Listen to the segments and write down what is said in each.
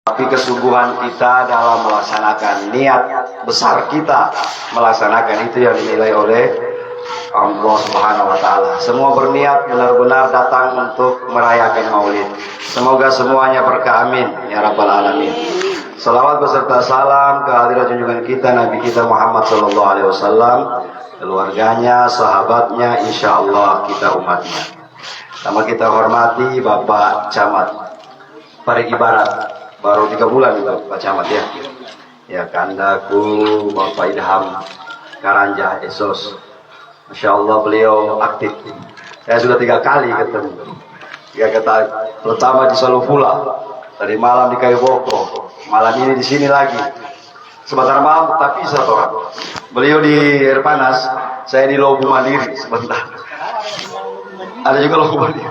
Tapi kesungguhan kita dalam melaksanakan niat besar kita melaksanakan itu yang dinilai oleh Allah Subhanahu wa Ta'ala. Semua berniat benar-benar datang untuk merayakan Maulid. Semoga semuanya berkah, amin ya rabbal alamin. Salawat beserta salam ke hadirat junjungan kita Nabi kita Muhammad sallallahu alaihi wasallam, keluarganya, sahabatnya, insyaallah kita umatnya. Sama kita hormati Bapak Camat Parigi Barat, baru 3 bulan itu Pak Camat ya. Ya Kandaku Bapak Idham Karanja Esos. Masya Allah beliau aktif. Saya sudah 3 kali ketemu. 3 kali, pertama di Salufula, tadi malam di Kayu Boko, malam ini di sini lagi. Sebentar malam tapi satu orang. Beliau di Air Panas, saya di Lobu Mandiri sebentar. Ada juga Lobu Mandiri.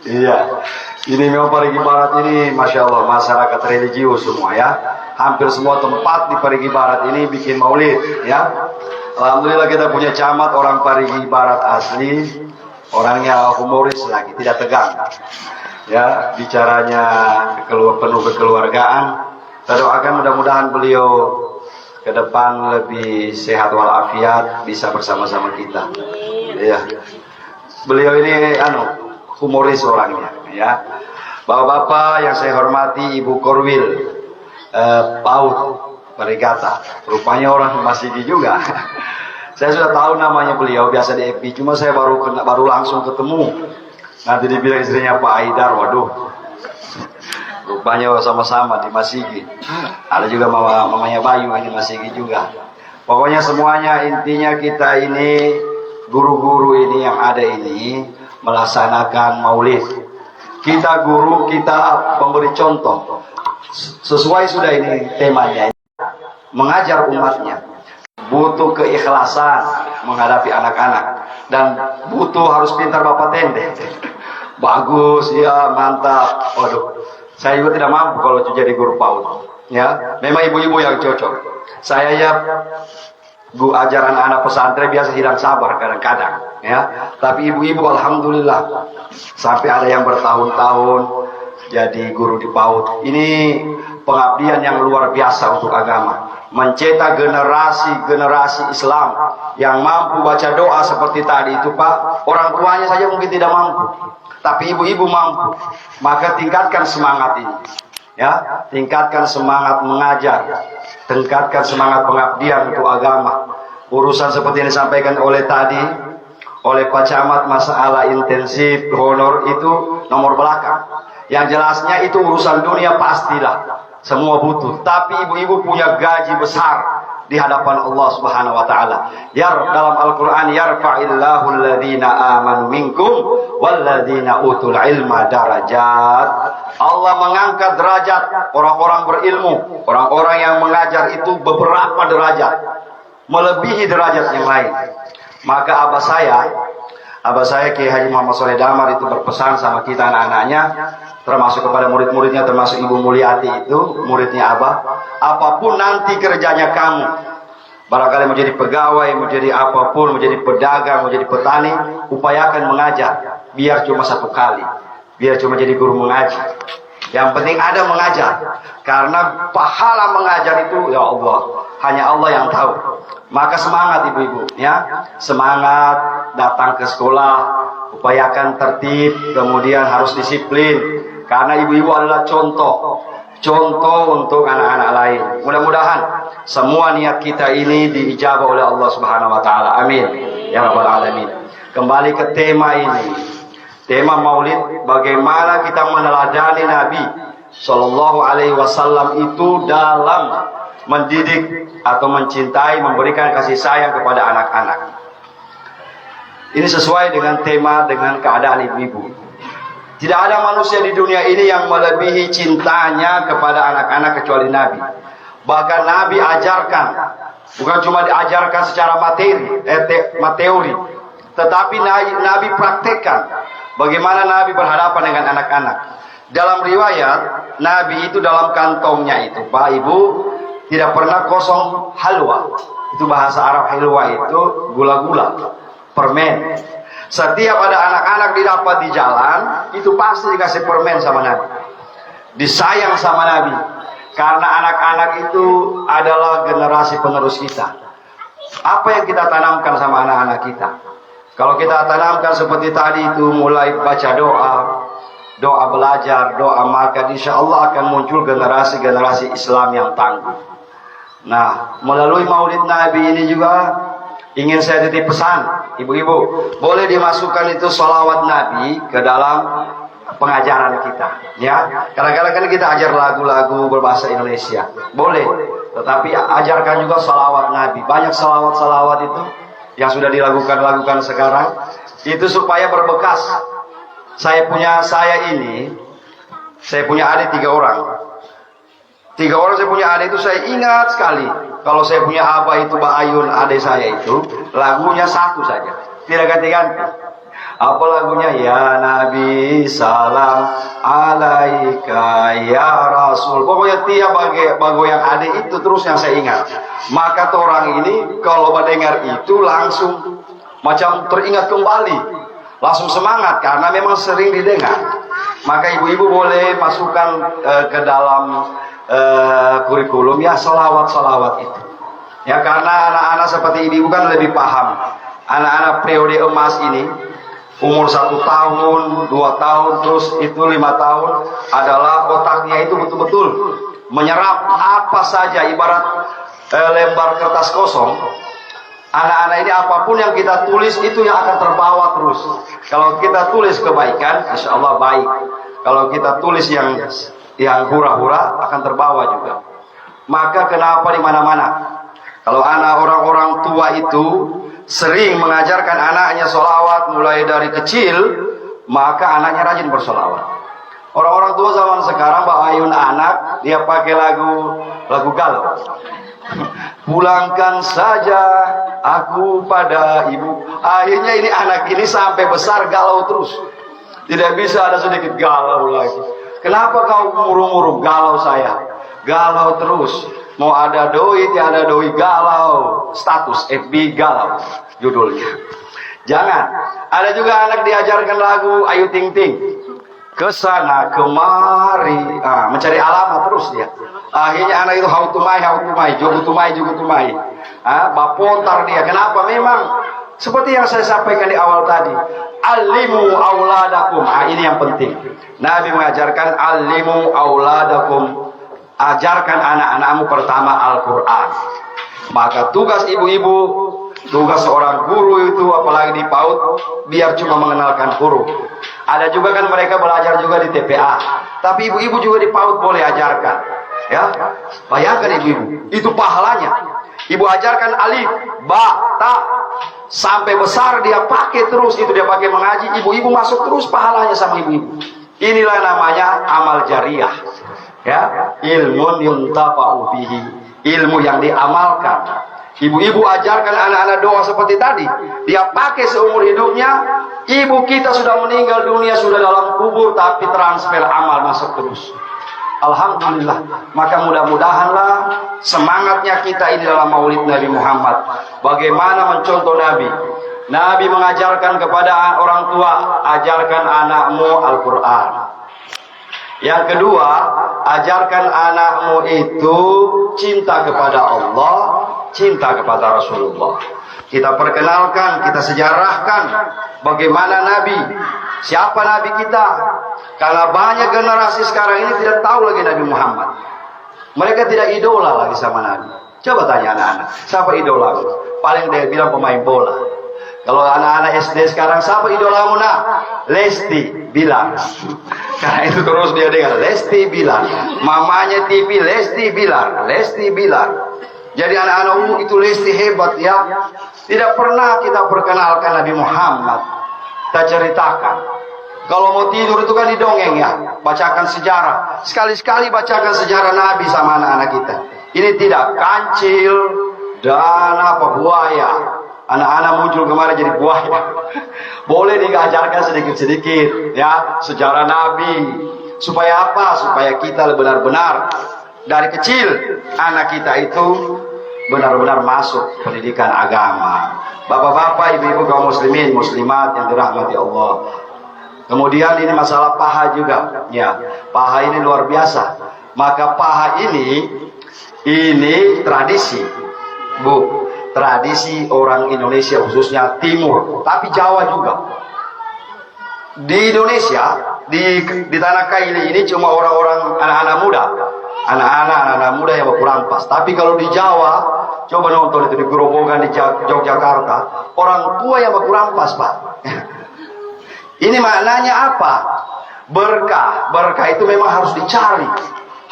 Iya. Ini memang Parigi Barat ini, Masya Allah, masyarakat religius semua ya. Hampir semua tempat di Parigi Barat ini bikin maulid ya. Alhamdulillah kita punya camat orang Parigi Barat asli, orangnya humoris lagi, tidak tegang. Ya, bicaranya penuh kekeluargaan. Kita doakan mudah-mudahan beliau ke depan lebih sehat walafiat, bisa bersama-sama kita. Ya. Beliau ini humoris orangnya ya. Bapak-bapak yang saya hormati, Ibu Korwil PAUD Parigata, rupanya orang Masigi juga. Saya sudah tahu namanya beliau, biasa di FB, cuma saya baru langsung ketemu. Nanti dibilang istrinya Pak Aidar, waduh. Rupanya sama-sama di Masigi. Ada juga mamanya Bayu ini Masigi juga. Pokoknya semuanya intinya kita ini, guru-guru ini yang ada ini melaksanakan maulid. Kita guru, kita memberi contoh. Sesuai sudah ini temanya, mengajar umatnya. Butuh keikhlasan menghadapi anak-anak, dan butuh harus pintar bapak tende. Bagus ya, mantap. Waduh, saya juga tidak mampu kalau jadi guru PAUD ya. Memang ibu-ibu yang cocok. Saya ya ajaran anak pesantren biasa hilang sabar kadang-kadang ya. Tapi ibu-ibu alhamdulillah sampai ada yang bertahun-tahun jadi guru di PAUD. Ini pengabdian yang luar biasa untuk agama. Mencetak generasi Islam yang mampu baca doa seperti tadi itu Pak. Orang tuanya saja mungkin tidak mampu, tapi ibu-ibu mampu. Maka tingkatkan semangat ini ya, tingkatkan semangat mengajar, tingkatkan semangat pengabdian untuk agama. Urusan seperti yang disampaikan oleh oleh Pak Camat, masalah intensif honor itu nomor belakang. Yang jelasnya itu urusan dunia pastilah semua butuh, tapi ibu-ibu punya gaji besar di hadapan Allah Subhanahu wa taala. Dalam Al-Qur'an, yarfa'illahu alladhina amanu minkum walladzina utul ilma darajat. Allah mengangkat derajat orang-orang berilmu, orang-orang yang mengajar itu beberapa derajat, melebihi derajat yang lain. Maka abah saya Kiai Haji Muhammad Sholeh Damar itu berpesan sama kita anak-anaknya, termasuk kepada murid-muridnya, termasuk Ibu Mulyati itu muridnya abah, apapun nanti kerjanya kamu, barangkali menjadi pegawai, menjadi apapun, menjadi pedagang, menjadi petani, upayakan mengajar, biar cuma 1 kali, biar cuma jadi guru mengaji. Yang penting ada mengajar, karena pahala mengajar itu ya Allah, hanya Allah yang tahu. Maka semangat ibu-ibu ya, semangat datang ke sekolah, upayakan tertib, kemudian harus disiplin, karena ibu-ibu adalah contoh untuk anak-anak lain. Mudah-mudahan semua niat kita ini diijabah oleh Allah Subhanahu wa taala. Amin ya rabbal alamin. Kembali ke tema ini. Tema Maulid, bagaimana kita meneladani Nabi Shallallahu alaihi wasallam itu dalam mendidik atau mencintai, memberikan kasih sayang kepada anak-anak. Ini sesuai dengan tema, dengan keadaan ibu-ibu. Tidak ada manusia di dunia ini yang melebihi cintanya kepada anak-anak kecuali Nabi. Bahkan Nabi ajarkan, bukan cuma diajarkan secara teori, tetapi Nabi praktekkan bagaimana Nabi berhadapan dengan anak-anak. Dalam riwayat, Nabi itu dalam kantongnya itu, Pak Ibu, tidak pernah kosong halwa. Itu bahasa Arab, halwa itu gula-gula, permen. Setiap ada anak-anak didapat di jalan, itu pasti dikasih permen sama Nabi. disayang sama Nabi. Karena anak-anak itu adalah generasi penerus kita. Apa yang kita tanamkan sama anak-anak kita? Kalau kita tanamkan seperti tadi itu, mulai baca doa, doa belajar, doa makan, insya Allah akan muncul generasi-generasi Islam yang tangguh. Nah, melalui Maulid Nabi ini juga ingin saya titip pesan, ibu-ibu, boleh dimasukkan itu sholawat Nabi ke dalam pengajaran kita, ya. Kadang-kadang kan kita ajar lagu-lagu berbahasa Indonesia, boleh. Tetapi ajarkan juga sholawat Nabi. Banyak sholawat-sholawat itu yang sudah dilakukan sekarang, itu supaya berbekas. Saya punya adik 3 orang. 3 orang saya punya adik itu saya ingat sekali. Kalau saya punya abah itu Mbak Ayun, adik saya itu lagunya satu saja, tidak ganti-ganti. Apa lagunya? Ya Nabi salam alaika ya Rasul. Pokoknya tiap bago yang ada itu terus yang saya ingat. Maka orang ini kalau mendengar itu langsung macam teringat kembali, langsung semangat karena memang sering didengar. Maka ibu-ibu boleh masukkan ke dalam kurikulum ya sholawat itu. Ya karena anak-anak seperti ibu kan lebih paham. Anak-anak periode emas ini umur 1 tahun, 2 tahun, terus itu 5 tahun adalah otaknya itu betul-betul menyerap apa saja, ibarat lembar kertas kosong. Anak-anak ini apapun yang kita tulis itu yang akan terbawa terus. Kalau kita tulis kebaikan, insya Allah baik. Kalau kita tulis yang hura-hura akan terbawa juga. Maka kenapa di mana-mana kalau anak orang-orang tua itu sering mengajarkan anaknya sholawat mulai dari kecil, maka anaknya rajin bersolawat. Orang-orang tua zaman sekarang, Mbak Ayun anak, dia pakai lagu galau. Pulangkan saja aku pada ibu. Akhirnya ini anak ini sampai besar galau terus. Tidak bisa ada sedikit galau lagi. Kenapa kau murung-murung? Galau saya. Galau terus. Mau ada doi, tiada doi, galau. Status FB galau judulnya. Jangan. Ada juga anak diajarkan lagu Ayu Ting Ting, kesana kemari, mencari alamat terus dia. Akhirnya anak itu hautumai, jugutumai. Bapontar dia. Kenapa? Memang seperti yang saya sampaikan di awal tadi, alimu auladakum. Ini yang penting. Nabi mengajarkan alimu auladakum, ajarkan anak-anakmu pertama Al-Quran. Maka tugas ibu-ibu, tugas seorang guru itu apalagi di PAUD, biar cuma mengenalkan huruf. Ada juga kan mereka belajar juga di TPA, tapi ibu-ibu juga di PAUD boleh ajarkan. Ya, bayangkan ibu-ibu, itu pahalanya. Ibu ajarkan alif, ba, ta, sampai besar dia pakai terus, itu dia pakai mengaji. Ibu-ibu masuk terus pahalanya sama ibu-ibu. Inilah namanya amal jariah. Ya, ilmun yuntafa'u bihi, ilmu yang diamalkan. Ibu-ibu ajarkan anak-anak doa seperti tadi, dia pakai seumur hidupnya. Ibu kita sudah meninggal dunia, sudah dalam kubur, tapi transfer amal masuk terus. Alhamdulillah. Maka mudah-mudahanlah semangatnya kita ini dalam Maulid Nabi Muhammad, bagaimana mencontoh Nabi. Nabi mengajarkan kepada orang tua, ajarkan anakmu Al-Quran. Yang kedua, ajarkan anakmu itu cinta kepada Allah, cinta kepada Rasulullah. Kita perkenalkan, kita sejarahkan bagaimana Nabi, siapa Nabi kita. Karena banyak generasi sekarang ini tidak tahu lagi Nabi Muhammad. Mereka tidak idola lagi sama Nabi. Coba tanya anak-anak, siapa idola? Paling dia bilang pemain bola. Kalau anak-anak SD sekarang, siapa idolamu nak? Lesti Bilar. Karena itu terus dia dengar Lesti Bilar. Mamanya TV Lesti Bilar, Lesti Bilar. Jadi anak-anak itu Lesti hebat ya. Tidak pernah kita perkenalkan Nabi Muhammad. Kita ceritakan. Kalau mau tidur itu kan didongeng ya, bacakan sejarah. Sekali-sekali bacakan sejarah Nabi sama anak-anak kita. Ini tidak kancil dan buaya. Anak-anak muncul kemarin jadi buaya. Boleh diajarkan sedikit-sedikit ya sejarah Nabi. Supaya apa? Supaya kita benar-benar dari kecil anak kita itu benar-benar masuk pendidikan agama. Bapak-bapak, ibu-ibu kaum muslimin, muslimat yang dirahmati Allah. Kemudian ini masalah paha juga, ya. Paha ini luar biasa. Maka paha ini tradisi, Bu. Tradisi orang Indonesia khususnya Timur, tapi Jawa juga. Di Indonesia, di tanah Kaili ini cuma orang-orang anak-anak muda yang berkurampas. Tapi kalau di Jawa, coba nonton itu di Grobogan di Yogyakarta, orang tua yang berkurampas, Pak. Ini maknanya apa? Berkah. Berkah itu memang harus dicari,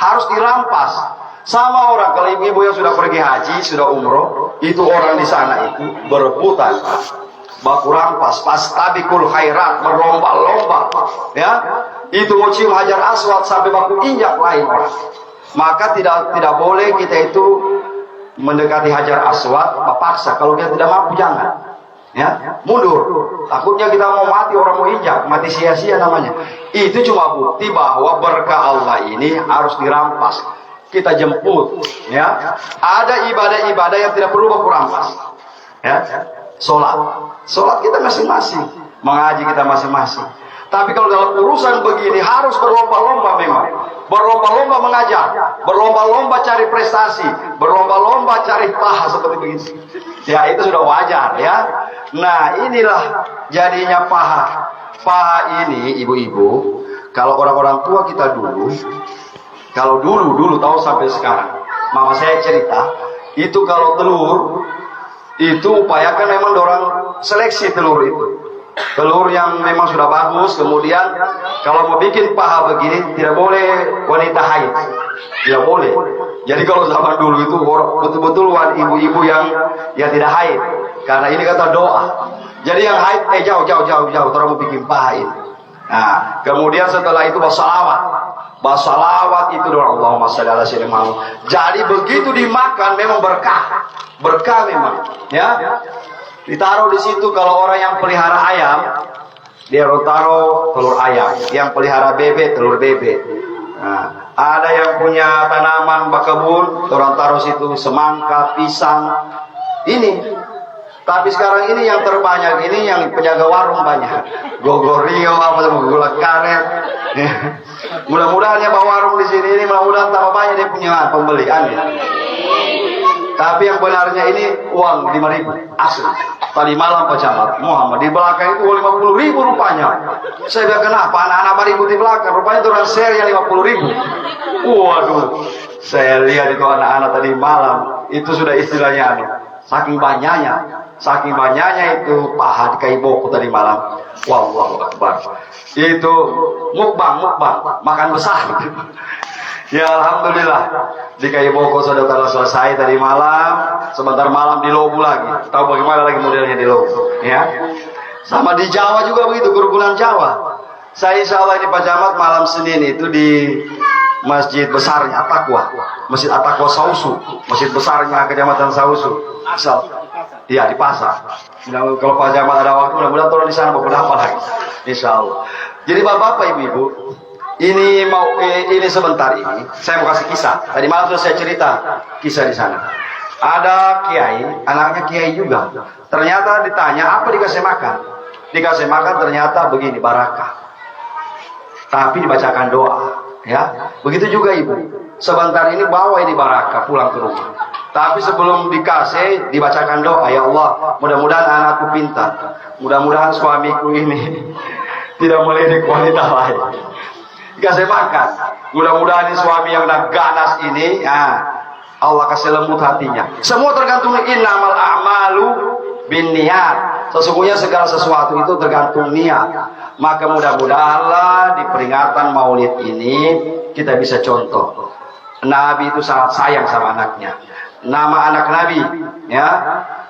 harus dirampas. Sama orang, kalau ibu-ibu yang sudah pergi haji, sudah umroh, itu orang di sana itu berebutan, baku rampas, pastabikul khairat, berlomba-lomba, ya. Itu mau cium hajar aswad sampai baku injak lain orang. Maka tidak boleh kita itu mendekati hajar aswad, paksa. Kalau kita tidak mampu jangan. Ya, mundur. Takutnya kita mau mati, orang mau injak, mati sia-sia namanya. Itu cuma bukti bahwa berkah Allah ini harus dirampas. Kita jemput, ya. Ada ibadah-ibadah yang tidak perlu berkurampas, ya. Sholat kita masing-masing, mengaji kita masing-masing. Tapi kalau dalam urusan begini harus berlomba-lomba memang, berlomba-lomba mengajar, berlomba-lomba cari prestasi, berlomba-lomba cari paha seperti begini. Ya itu sudah wajar, ya. Nah inilah jadinya paha. Paha ini ibu-ibu, kalau orang-orang tua kita dulu. Kalau dulu tahu sampai sekarang, mama saya cerita, itu kalau telur, itu upayakan memang dorang seleksi telur itu. Telur yang memang sudah bagus, kemudian kalau mau bikin paha begini, tidak boleh wanita haid. Tidak boleh. Jadi kalau zaman dulu itu betul-betul ibu-ibu yang tidak haid. Karena ini kata doa. Jadi yang haid, jauh, orang mau bikin paha ini. Nah, kemudian setelah itu Basalawat itu doa Allahumma shalli ala sayyidina Muhammad. Jadi begitu dimakan memang berkah memang, ya. Ditaruh di situ kalau orang yang pelihara ayam, dia taruh telur ayam. Yang pelihara bebek, telur bebek. Nah, ada yang punya tanaman bakebun, orang taruh situ semangka, pisang. Ini. Tapi sekarang ini yang terbanyak ini yang penjaga warung banyak. Gogorio, gula karet. Mudah-mudahan ya warung di sini ini mudah-mudahan tambah banyak dia punya pembelian. Tapi yang benarnya ini uang 5.000 asli. Tadi malam Pak Camat Muhammad di belakang itu 50.000 rupanya. Saya bilang kenapa anak-anak ribut di belakang? Rupanya itu orang share yang 50.000. Waduh, saya lihat itu anak-anak tadi malam itu sudah istilahnya saking banyaknya itu paha di Kaiboko tadi malam. Wallahu akbar. Itu mukbang, makan besar. Ya alhamdulillah di Kaiboko sudah selesai tadi malam. Sebentar malam di Lobu lagi. Tahu bagaimana lagi modelnya di Lobu, ya. Sama di Jawa juga begitu, kerukunan Jawa. Saya insya Allah ini Pak Camat malam Senin itu di Masjid besarnya At-Taqwa, Masjid At-Taqwa Sausu, masjid besarnya Kecamatan Sausu. Asal, iya di pasar. Nah, kalau Pak Camat ada waktu, mudah-mudahan turun di sana beberapa lagi, insya Allah. Jadi bapak-bapak, ibu-ibu, ini sebentar ini, saya mau kasih kisah. Tadi malam sudah saya cerita kisah di sana. Ada kiai, anaknya kiai juga. Ternyata ditanya apa dikasih makan. Dikasih makan ternyata begini barakah. Tapi dibacakan doa. Ya, begitu juga ibu. Sebentar ini bawa ini barakah pulang ke rumah. Tapi sebelum dikasih dibacakan doa, ya Allah, mudah-mudahan anakku pintar, mudah-mudahan suamiku ini tidak melirik wanita lain. Dikasih makan, mudah-mudahan ini suami yang ganas ini, Allah kasih lembut hatinya. Semua tergantung innamal a'malu binniyat. Sesungguhnya segala sesuatu itu tergantung niat. Maka mudah-mudahanlah di peringatan Maulid ini kita bisa contoh. Nabi itu sangat sayang sama anaknya. Nama anak Nabi, ya,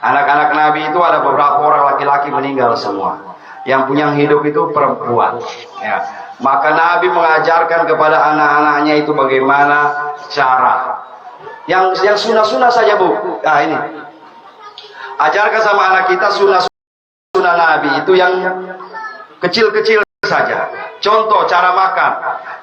anak-anak Nabi itu ada beberapa orang laki-laki meninggal semua. Yang punya hidup itu perempuan. Ya. Maka Nabi mengajarkan kepada anak-anaknya itu bagaimana cara. Yang sunnah-sunnah saja bu. Nah ini, ajarkan sama anak kita sunnah Nabi itu yang kecil-kecil saja. Contoh cara makan.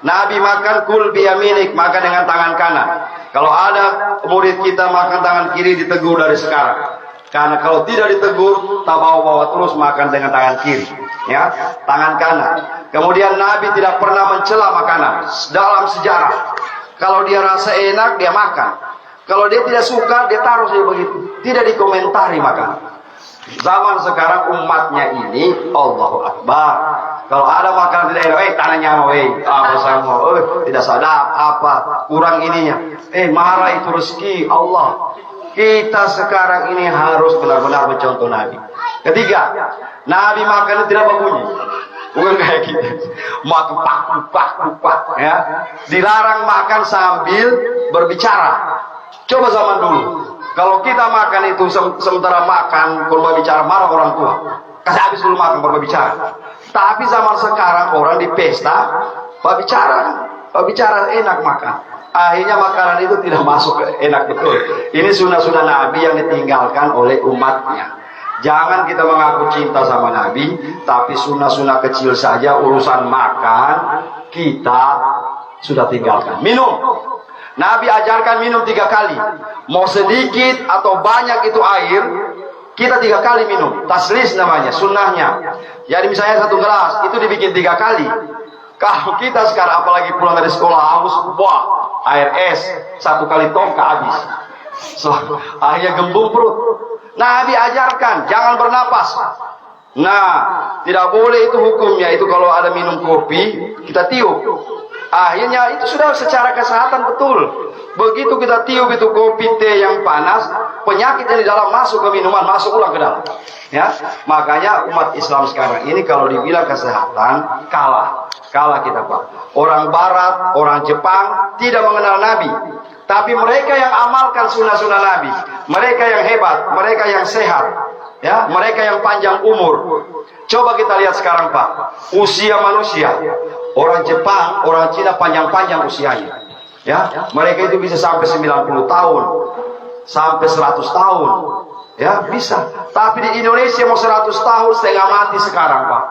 Nabi makan kul biyaminik, makan dengan tangan kanan. Kalau ada murid kita makan tangan kiri, ditegur dari sekarang. Karena kalau tidak ditegur, tak bawa-bawa terus makan dengan tangan kiri. ya, tangan kanan. Kemudian Nabi tidak pernah mencela makanan dalam sejarah. Kalau dia rasa enak, dia makan. Kalau dia tidak suka, dia taruh saja begitu. Tidak dikomentari makanan. Zaman sekarang umatnya ini, Allahu Akbar. Kalau ada makanan tidak enak, tanahnya apa sama, tidak sadap, apa, kurang ininya. Marah itu rezeki Allah. Kita sekarang ini harus benar-benar mencontoh Nabi. Ketiga, Nabi makan tidak berbunyi. Bukan kayak gitu. Makan pak, ya. Dilarang makan sambil berbicara. Coba zaman dulu. Kalau kita makan itu sementara makan, kalau berbicara marah orang tua. Kasih habis dulu makan baru berbicara. Tapi zaman sekarang orang di pesta berbicara enak makan. Akhirnya makanan itu tidak masuk enak betul. Ini sunnah-sunnah Nabi yang ditinggalkan oleh umatnya. Jangan kita mengaku cinta sama Nabi, tapi sunnah-sunnah kecil saja urusan makan kita sudah tinggalkan. Minum. Nabi ajarkan minum 3 kali. Mau sedikit atau banyak itu air, kita 3 kali minum. Taslis namanya, sunnahnya. Jadi misalnya 1 gelas, itu dibikin 3 kali. Kalau kita sekarang apalagi pulang dari sekolah haus, wah, air es 1 kali tongkak habis. So, akhirnya gembung perut. Nabi ajarkan, jangan bernapas. Nah, tidak boleh itu hukumnya. Itu kalau ada minum kopi, kita tiup. Akhirnya itu sudah secara kesehatan betul. Begitu kita tiup itu kopi teh yang panas, penyakit yang di dalam masuk ke minuman, masuk ulang ke dalam. Ya, makanya umat Islam sekarang ini kalau dibilang kesehatan kalah kita Pak. Orang Barat, orang Jepang tidak mengenal Nabi, tapi mereka yang amalkan sunnah-sunnah Nabi, mereka yang hebat, mereka yang sehat, ya, mereka yang panjang umur. Coba kita lihat sekarang Pak, usia manusia. Orang Jepang, orang Cina panjang-panjang usianya. Ya, mereka itu bisa sampai 90 tahun, sampai 100 tahun. Ya, bisa. Tapi di Indonesia mau 100 tahun setengah mati sekarang, Pak.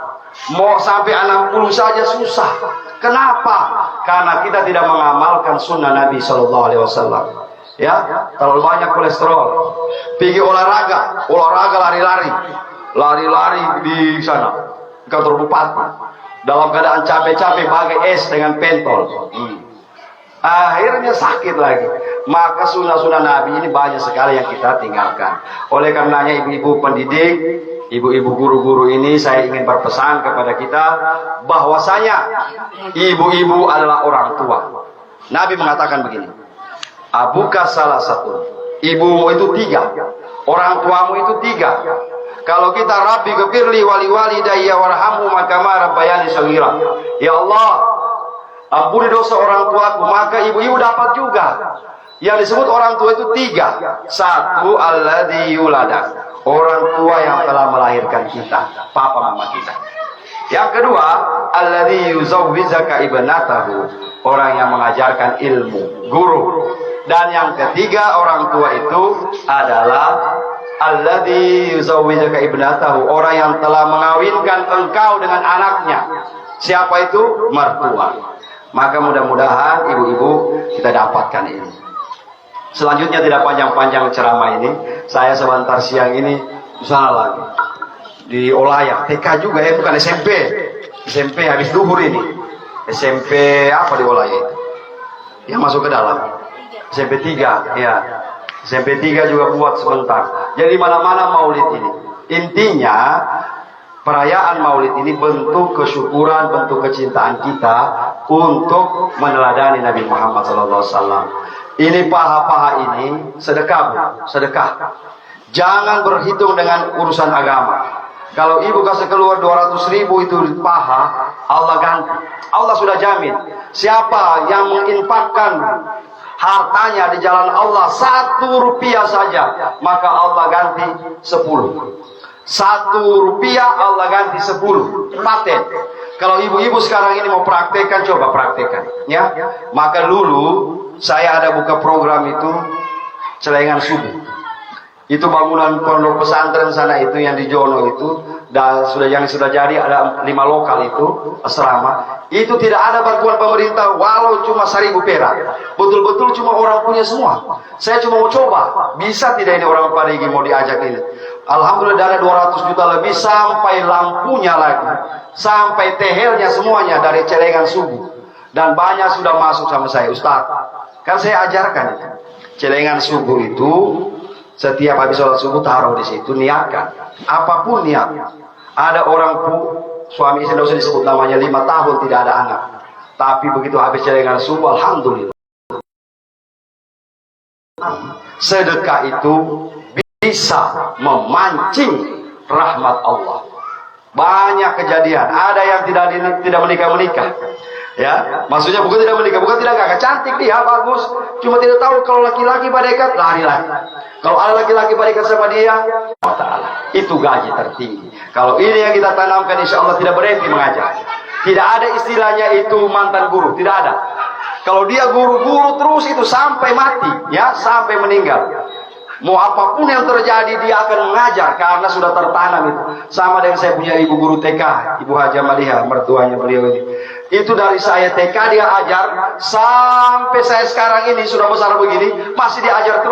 Mau sampai 60 saja susah. Kenapa? Karena kita tidak mengamalkan sunnah Nabi Shallallahu Alaihi Wasallam. Ya, terlalu banyak kolesterol. Pergi olahraga lari-lari di sana, di kantor bupati. Dalam keadaan capek-capek pakai es dengan pentol. Akhirnya sakit lagi. Maka sunnah-sunnah Nabi ini banyak sekali yang kita tinggalkan. Oleh karenanya ibu-ibu pendidik, ibu-ibu guru-guru ini saya ingin berpesan kepada kita bahwasanya ibu-ibu adalah orang tua. Nabi mengatakan begini, abuka salah satu, ibumu itu 3, orang tuamu itu 3. Kalau kita Rabbi ghfirli wali walidayya warhamhu makama rabbayani shaghira. Ya Allah, ampuni dosa orang tuaku, maka ibu-ibu dapat juga. Yang disebut orang tua itu 3. 1, alladzi yuladak, orang tua yang telah melahirkan kita, papa mama kita. Yang kedua, alladzi yuzawwijaka ibnatahu, orang yang mengajarkan ilmu, guru. Dan yang ketiga, orang tua itu adalah alladzi yuzawwijaka ibnatahu, orang yang telah mengawinkan engkau dengan anaknya. Siapa itu? Mertua. Maka mudah-mudahan ibu-ibu kita dapatkan ini. Selanjutnya tidak panjang-panjang ceramah ini, saya sebentar siang ini sana lagi di Olayak, TK juga ya, bukan SMP. SMP habis duhur ini. SMP apa di Olayak itu? Yang masuk ke dalam. SMP 3, ya. SMP 3 juga buat sebentar. Jadi mana-mana maulid ini. Intinya perayaan maulid ini bentuk kesyukuran, bentuk kecintaan kita untuk meneladani Nabi Muhammad SAW. Ini paha-paha ini sedekah, sedekah. Jangan berhitung dengan urusan agama. Kalau ibu kasih keluar 200.000 itu paha, Allah ganti. Allah sudah jamin. Siapa yang menginfakkan hartanya di jalan Allah 1 rupiah saja, maka Allah ganti 10. 1 rupiah Allah ganti 10. Paten. Kalau ibu-ibu sekarang ini mau praktekkan, coba praktekkan, ya. Maka dulu saya ada buka program itu celengan subuh. Itu bangunan pondok pesantren sana itu yang di Jono itu, dan sudah jadi ada 5 lokal itu asrama. Itu tidak ada bantuan pemerintah walau cuma 1.000 perak. Betul-betul cuma orang punya semua. Saya cuma mau coba, bisa tidak ini orang Parigi mau diajak ini. Alhamdulillah dana 200 juta lebih, sampai lampunya lagi, sampai tehelnya semuanya dari celengan subuh. Dan banyak sudah masuk sama saya, Ustaz. Kan saya ajarkan celengan subuh itu setiap habis sholat subuh taruh di situ, niatkan. Apapun niat. Ada orang suami istri, tidak usah disebut namanya, 5 tahun tidak ada anak. Tapi begitu habis celengan subuh, alhamdulillah. Sedekah itu bisa memancing rahmat Allah. Banyak kejadian. Ada yang tidak menikah. Ya, maksudnya bukan tidak menikah, bukan tidak kakak, cantik dia, bagus. Cuma tidak tahu kalau laki-laki pada dekat, lari. Kalau ada laki-laki pada dekat sama dia, itu gaji tertinggi. Kalau ini yang kita tanamkan, insya Allah tidak berhenti mengajar. Tidak ada istilahnya itu mantan guru, tidak ada. Kalau dia guru-guru terus itu sampai mati, ya, sampai meninggal. Mau apapun yang terjadi dia akan mengajar karena sudah tertanam itu. Sama dengan saya punya ibu guru TK, Ibu Haja Maliha, mertuanya beliau ini. Itu dari saya TK dia ajar sampai saya sekarang ini sudah besar begini masih diajar terus.